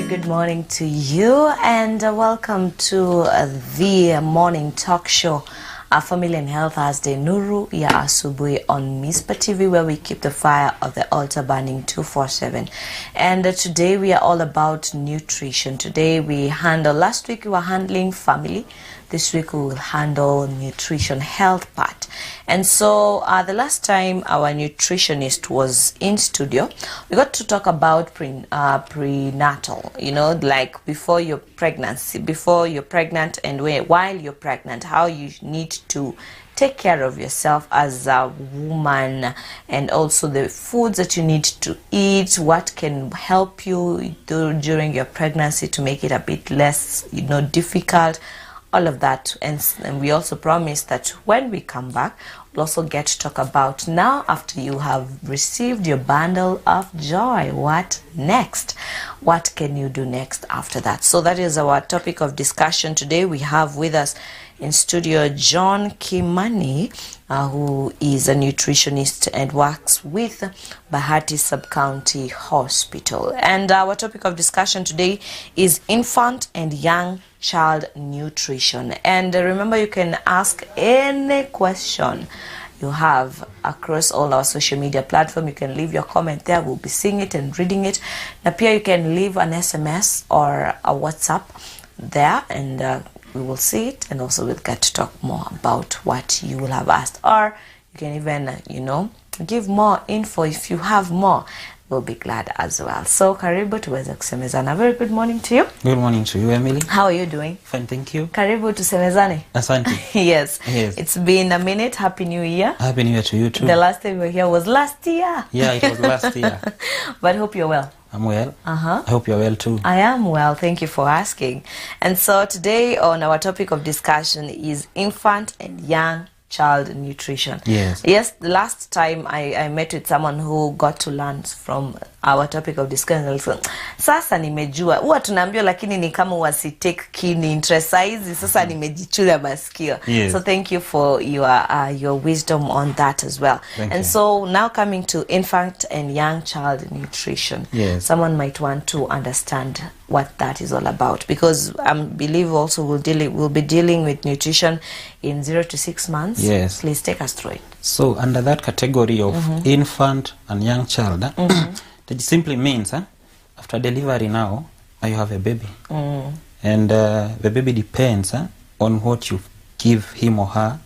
good morning to you, and welcome to the morning talk show, Family and Health Thursday, Nuru ya Asubuhi on Mizpah Tv, where we keep the fire of the altar burning 24/7. And today we are all about nutrition. Today we handle, last week we were handling family. This week we will handle nutrition, health part. And so the last time our nutritionist was in studio, we got to talk about prenatal, you know, like before your pregnancy, before you're pregnant and while you're pregnant, how you need to take care of yourself as a woman, and also the foods that you need to eat, what can help you during your pregnancy to make it a bit less, you know, difficult. All of that. And we also promised that when we come back, we'll also get to talk about, now after you have received your bundle of joy, what next? What can you do next after that? So that is our topic of discussion today. We have with us in studio John Kimani, who is a nutritionist and works with Bahati Sub-County Hospital. And our topic of discussion today is infant and young child nutrition. And remember, you can ask any question you have across all our social media platforms. You can leave your comment there. We'll be seeing it and reading it. Now, here you can leave an SMS or a WhatsApp there, and we will see it, and also we'll get to talk more about what you will have asked. Or you can even, you know, give more info if you have more. We'll be glad as well. So, karibu tuweze kusemezana. Very good morning to you. Good morning to you, Emily. How are you doing? Fine, thank you. Karibu tusemezane. Asante. Yes. Yes. It's been a minute. Happy New Year. Happy New Year to you too. The last time we were here was last year. Yeah, it was last year. But I hope you're well. I'm well. Uh-huh. I hope you're well too. I am well. Thank you for asking. And so today on our topic of discussion is infant and young child nutrition. Yes. Yes, the last time I met with someone who got to learn from our topic of discussion. Sasa nimejua. Huwa tunaambiwa lakini ni kama wasitake keen interest. Saizi sasa nimejichula masikio. Yes. So thank you for your wisdom on that as well. Thank and you. So now coming to infant and young child nutrition. Yes. Someone might want to understand what that is all about, because I believe also we'll be dealing with nutrition in 0 to 6 months. Yes. Please take us through it. So under that category of infant and young child, that simply means after delivery now you have a baby. And the baby depends on what you give him or her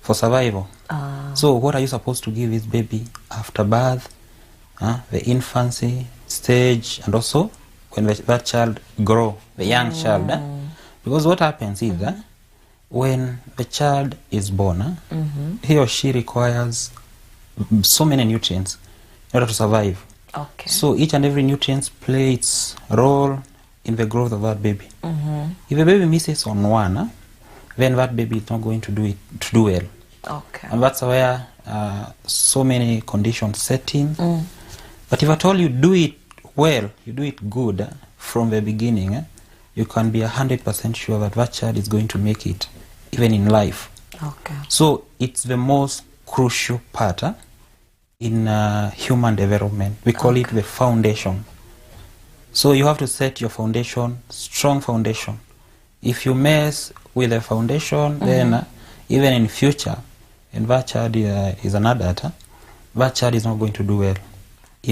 for survival. So what are you supposed to give this baby after birth, the infancy stage, and also when that child grow, the young child. Because what happens is when the child is born, he or she requires so many nutrients in order to survive. Okay. So each and every nutrient plays its role in the growth of that baby. If the baby misses on one, then that baby is not going to do well. Okay. And that's where so many conditions set in. But if at all you do it well, you do it good from the beginning, you can be 100% sure that that child is going to make it, even in life. Okay. So it's the most crucial part in human development. We call it the foundation. So you have to set your foundation, strong foundation. If you mess with the foundation, then even in future, and that child is an adult, that child is not going to do well.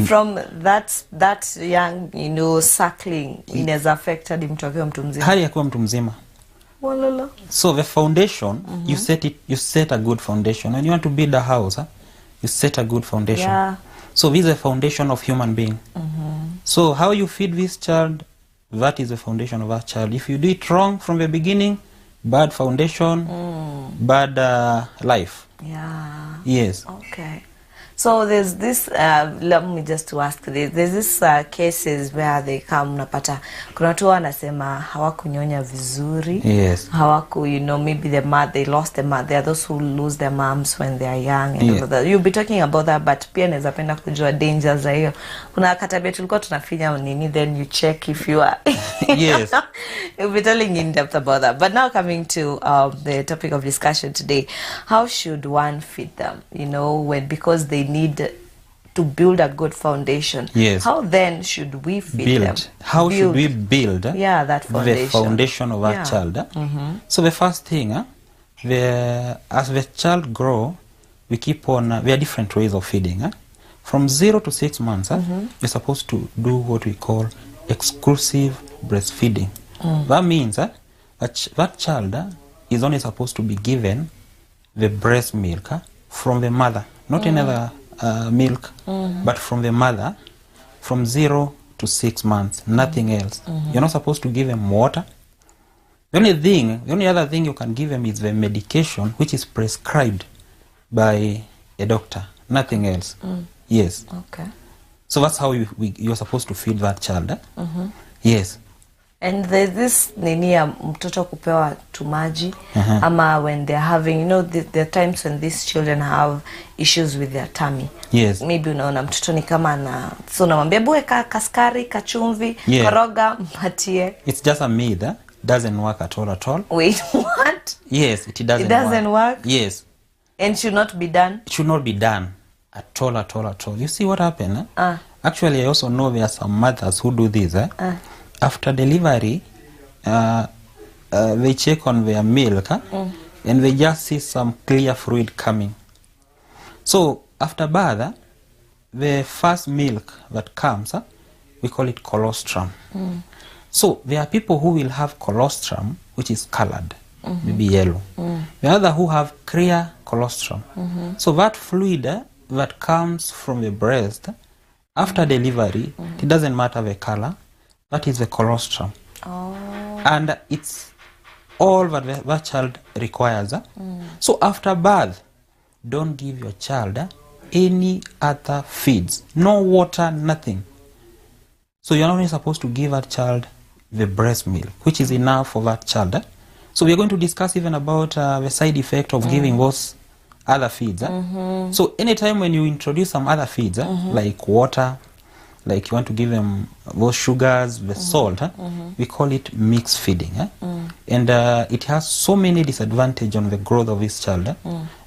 From that young, you know, suckling, inaweza affect hadi mtu akiwa mtu mzima. Hadi akiwa mtu mzima. Walala. So the foundation, you set a good foundation. When you want to build a house, you set a good foundation. Yeah. So this is the foundation of human being. So how you feed this child, that is the foundation of that child. If you do it wrong from the beginning, bad foundation, bad life. Yeah. Yes. Okay. So there's this, let me just to ask this, there's this cases where they come, unapata, kuna watu wanasema hawakunyonya vizuri. Yes. Hawaku, you know, maybe they lost their mother. There are those who lose their moms when they are young. And all that. You'll be talking about that, but pia naweza penda kujua dangers za hiyo. Kuna katabia tulikuwa tunafinya nini, then you check if you are. Yes. You'll be telling in depth about that. But now coming to the topic of discussion today, how should one feed them? You know, because they need to build a good foundation. Yes. How then should we feed them? How should we build that foundation. the foundation of our child? So the first thing, as the child grow, we keep on, there are different ways of feeding. From 0 to 6 months, you're supposed to do what we call exclusive breastfeeding. That means that child is only supposed to be given the breast milk from the mother, not another milk, but from the mother, from 0 to 6 months, nothing else. You're not supposed to give them water. The only other thing you can give them is the medication, which is prescribed by a doctor, nothing else. Yes. Okay. So that's how you're supposed to feed that child. Yes. And there's this nini ya mtoto kupewa tumaji ama when they're having, there are times when these children have issues with their tummy. Yes. Maybe unaona mtoto ni kama na so unamwambia bue kaskari, kachumvi, koroga, mpatie. It's just a myth. Doesn't work at all. Wait, what? Yes, it doesn't work. It doesn't work? Yes. And should not be done? It should not be done at all. You see what happened? Actually, I also know there are some mothers who do this. After delivery, they check on their milk and they just see some clear fluid coming. So after birth, the first milk that comes, we call it colostrum. So there are people who will have colostrum, which is colored, maybe yellow. The other who have clear colostrum. So that fluid that comes from the breast, after delivery, it doesn't matter the color, that is the colostrum. And it's all that that child requires. So after birth, don't give your child any other feeds. No water, nothing. So you're only supposed to give that child the breast milk, which is enough for that child. So we're going to discuss even about the side effect of giving those other feeds. So anytime when you introduce some other feeds, like water, like you want to give them those sugars, the salt, we call it mixed feeding. And it has so many disadvantages on the growth of this child.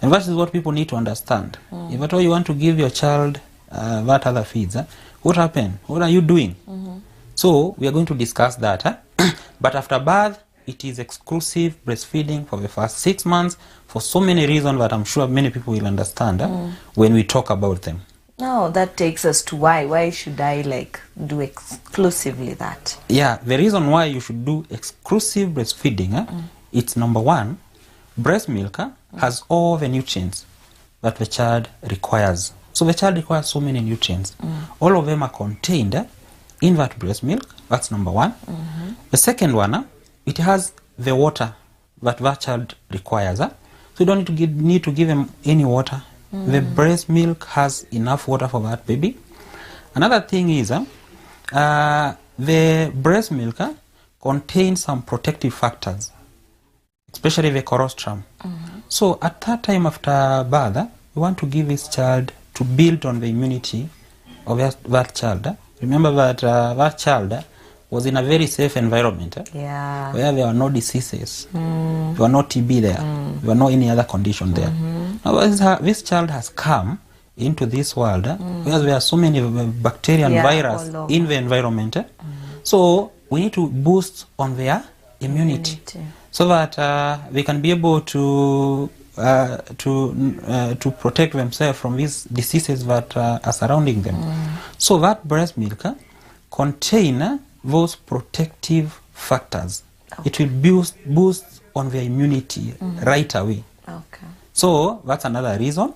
And that is what people need to understand. If at all you want to give your child that other feeds, what happened? What are you doing? So we are going to discuss that. But after birth, it is exclusive breastfeeding for the first 6 months for so many reasons that I'm sure many people will understand when we talk about them. No, that takes us to why. Why should I do exclusively that? Yeah, the reason why you should do exclusive breastfeeding, it's number one, breast milk has all the nutrients that the child requires. So the child requires so many nutrients. All of them are contained in that breast milk. That's number one. The second one, it has the water that that child requires. So you don't need to give them any water. The breast milk has enough water for that baby. Another thing is the breast milk contains some protective factors, especially the colostrum. So at that time after birth, we want to give this child to build on the immunity of that child. Remember that that child was in a very safe environment where there were no diseases, there were no TB there, there were no any other condition there. Now this child has come into this world where there are so many bacteria and virus in the environment. So we need to boost on their immunity. So that they can be able to protect themselves from these diseases that are surrounding them. So that breast milk contain those protective factors. It will boost on their immunity right away. So that's another reason.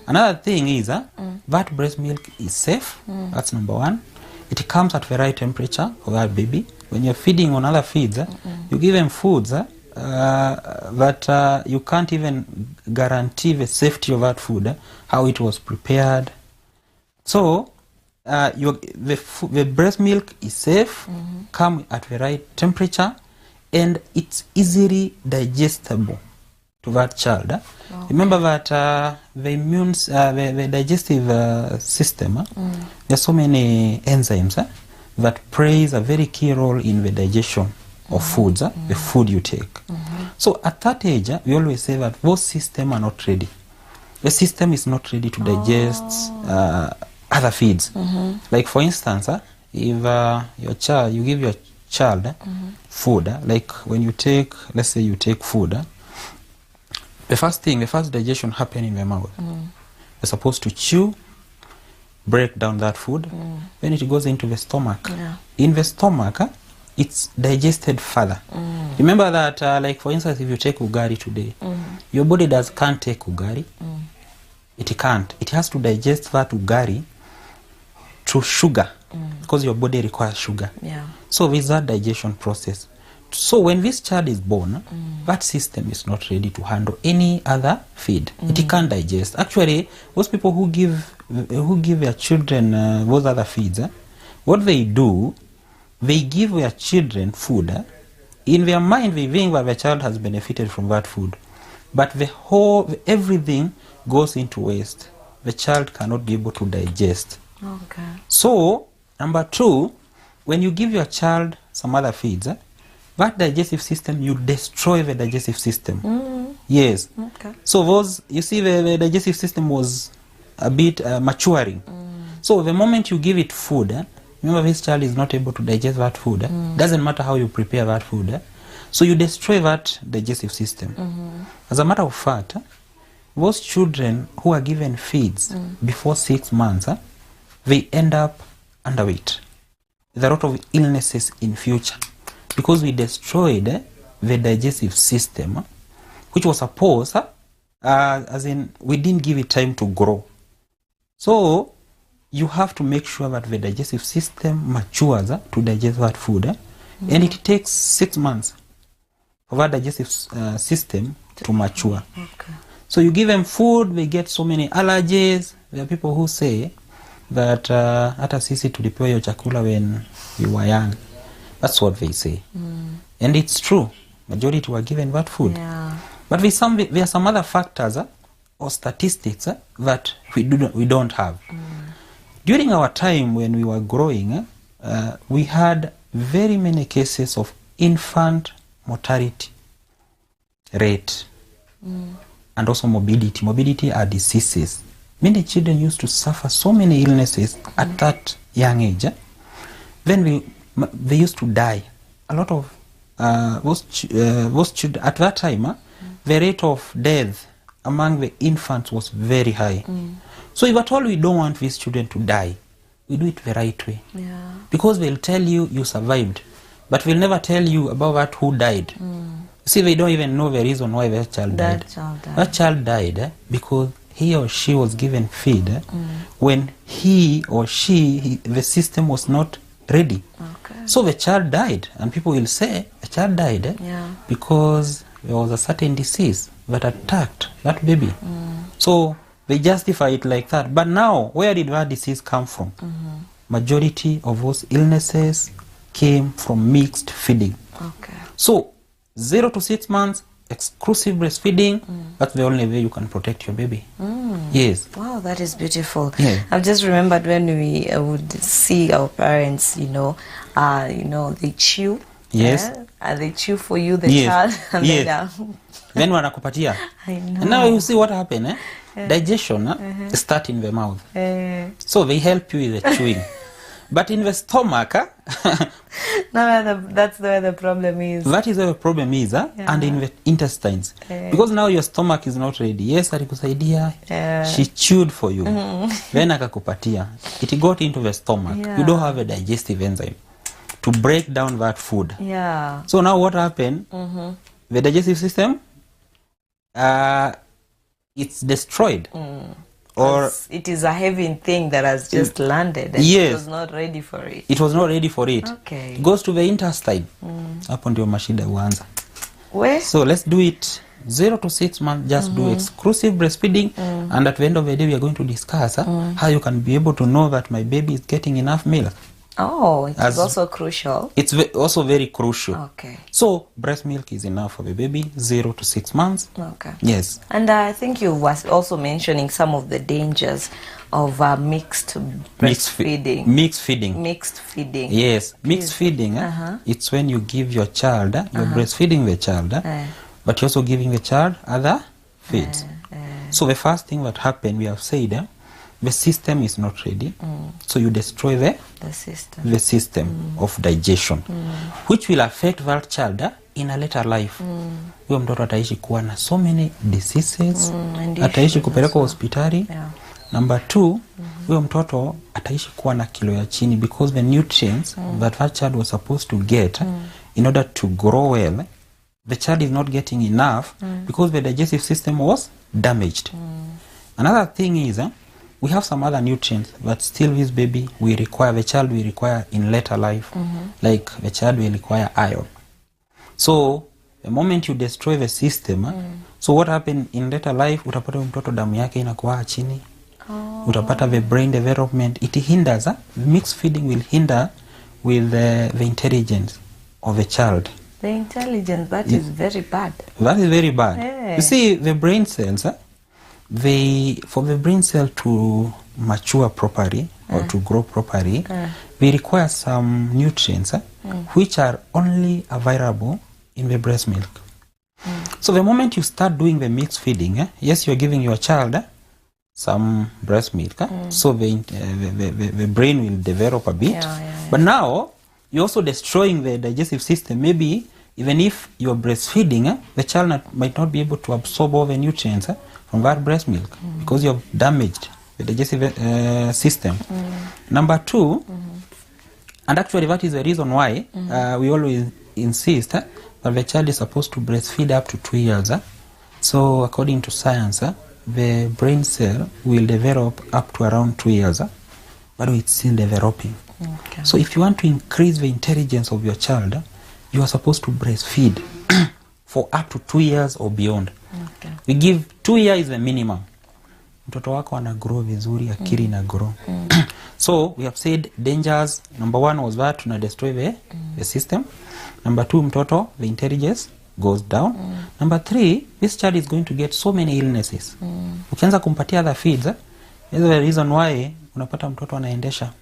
Another thing is that breast milk is safe. That's number one. It comes at the right temperature for that baby. When you're feeding on other feeds, you give them foods that you can't even guarantee the safety of that food, how it was prepared. So the breast milk is safe, come at the right temperature, and it's easily digestible to that child. Remember that the digestive system, there are so many enzymes that plays a very key role in the digestion of foods, the food you take. So at that age, we always say that those systems are not ready. The system is not ready to digest other feeds. Like for instance, if you give your child food, like when you take, let's say you take food, the first digestion happen in the mouth. You're supposed to chew, break down that food, then it goes into the stomach. In the stomach, it's digested further. Remember that, like for instance, if you take ugari today, your body can't take ugari. It can't. It has to digest that ugari through sugar, because your body requires sugar. So with that digestion process. So when this child is born, that system is not ready to handle any other feed. It can't digest. Actually, those people who give their children those other feeds, what they do, they give their children food. In their mind, they think that the child has benefited from that food, but everything goes into waste. The child cannot be able to digest. So number 2, when you give your child some other feeds, that digestive system, you destroy the digestive system. Yes. So those, you see, the digestive system was a bit maturing. So the moment you give it food, remember this child is not able to digest that food. Doesn't matter how you prepare that food. So you destroy that digestive system. As a matter of fact, those children who are given feeds before 6 months, they end up underweight. There are a lot of illnesses in future, because we destroyed the digestive system, which was supposed, as in, we didn't give it time to grow. So you have to make sure that the digestive system matures to digest that food, and it takes 6 months for that digestive system to mature. So you give them food, they get so many allergies. There are people who say that hata sisi tulipewa hiyo chakula when we were young. That's what they say. And it's true. Majority were given that food. But there are some other factors or statistics that we don't have. During our time when we were growing, we had very many cases of infant mortality rate and also morbidity. Morbidity are diseases. Many children used to suffer so many illnesses at that young age. Then they used to die. A lot of those children at that time, the rate of death among the infants was very high. So if at all we don't want these children to die, we do it the right way. Because they'll tell you survived, but we'll never tell you about that who died. See, they don't even know the reason why that child died. That child died because he or she was given feed when he or she, the system was not ready. So the child died, and people will say the child died because there was a certain disease that attacked that baby. So they justify it like that. But now, where did that disease come from? Majority of those illnesses came from mixed feeding. So 0 to 6 months, exclusive breastfeeding, that's the only way you can protect your baby. Yes. Wow, that is beautiful. I've just remembered when we would see our parents, they chew. They chew for you, the child. And then wanakupatia. I know. And now you see what happened. Digestion start in the mouth. So they help you with the chewing. But in the stomach, that's where the problem is. That is where the problem is, and in the intestines. Because now your stomach is not ready. Yes, alikusaidia. She chewed for you. Then akakupatia. It got into the stomach. You don't have a digestive enzyme to break down that food. So now what happened? The digestive system, it's destroyed. Or it is a heavy thing that has just landed and it was not ready for it. It was not ready for it. It goes to the intestine. Hapo ndio mashida huanza. So let's do it 0 to 6 months. Just do exclusive breastfeeding, and at the end of the day we are going to discuss how you can be able to know that my baby is getting enough milk. It's also crucial. It's also very crucial. So breast milk is enough for the baby, 0 to 6 months. Yes. And I think you was also mentioning some of the dangers of mixed breastfeeding. Mixed feeding. Yes. Mixed feeding. It's when you give your child, you're breastfeeding the child, but you're also giving the child other feeds. So the first thing that happened, we have said, the system is not ready, so you destroy the system of digestion, which will affect that child in a later life. Huyo mtoto ataishi kuwa na so many diseases, ataishi kupelekwa hospitali. Number 2, huyo mtoto ataishi kuwa na kilo ya chini, because the nutrients that child was supposed to get in order to grow well, the child is not getting enough because the digestive system was damaged. Another thing is we have some other nutrients that still this baby will require, the child will require in later life, like the child will require iron. So the moment you destroy the system, so what happen in later life, utapata mtoto damu yake inakuwa chini. Utapata the brain development, it hinders, mixed feeding will hinder with the intelligence of the child. The intelligence, that is very bad. That is very bad. Yeah. You see, the brain cells, for the brain cell to mature properly or to grow properly, they require some nutrients which are only available in the breast milk. So the moment you start doing the mixed feeding, yes, you're giving your child some breast milk, so the brain will develop a bit. But now you're also destroying the digestive system. Maybe even if you're breastfeeding, the child might not be able to absorb all the nutrients from that breast milk because you've damaged the digestive system. Number 2, and actually that is the reason why we always insist that the child is supposed to breastfeed up to 2 years. So according to science, the brain cell will develop up to around 2 years, but it's still developing. Okay. So if you want to increase the intelligence of your child, you are supposed to breastfeed for up to 2 years or beyond. Okay. We give 2 years is the minimum. Mtoto wako ana grow vizuri, akili na grow. So we have said dangers. Number 1 was that tuna destroy the system. Number 2, mtoto, the intelligence goes down. Number 3, this child is going to get so many illnesses. Ukianza kumpatia other feeds, that's the reason why unapata mtoto anaendesha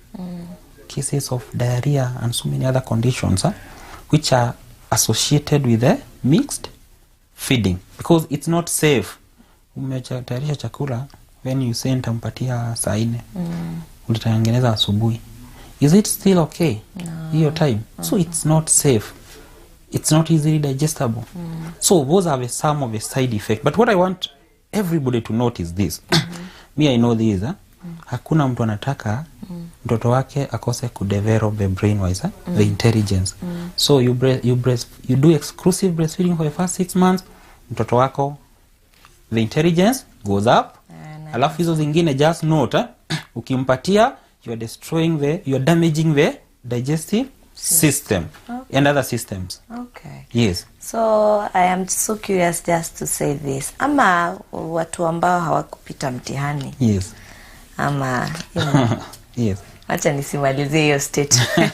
cases of diarrhea and so many other conditions which are associated with the mixed feeding, because it's not safe. Umetayarisha chakula, when you say nitampatia saa 4, ulitengeneza asubuhi, is it still okay hiyo time? So it's not safe, it's not easily digestible. So those are some of the side effects. But what I want everybody to note is this. Me, I know this, hakuna mtu anataka mtoto wake akose kudevelop the brain wise, the intelligence. So you do exclusive breastfeeding for the first 6 months, mtoto wako the intelligence goes up. Alafu hizo zingine just note, ukimpatia you're damaging the digestive system and other systems. Okay. Yes. So I am so curious just to say this. Ama watu ambao hawakupita mtihani. Yes. Ama yes. Acha nisimalizie hiyo statement.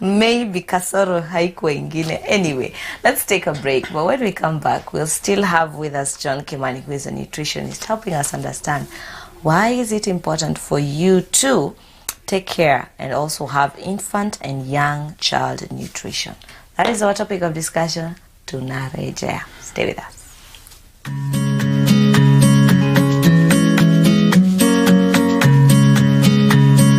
Maybe kasoro haikuwa ingine. Anyway, let's take a break. But when we come back, we'll still have with us John Kimani, who is a nutritionist, helping us understand why is it important for you to take care and also have infant and young child nutrition. That is our topic of discussion. Tunarejea. Stay with us.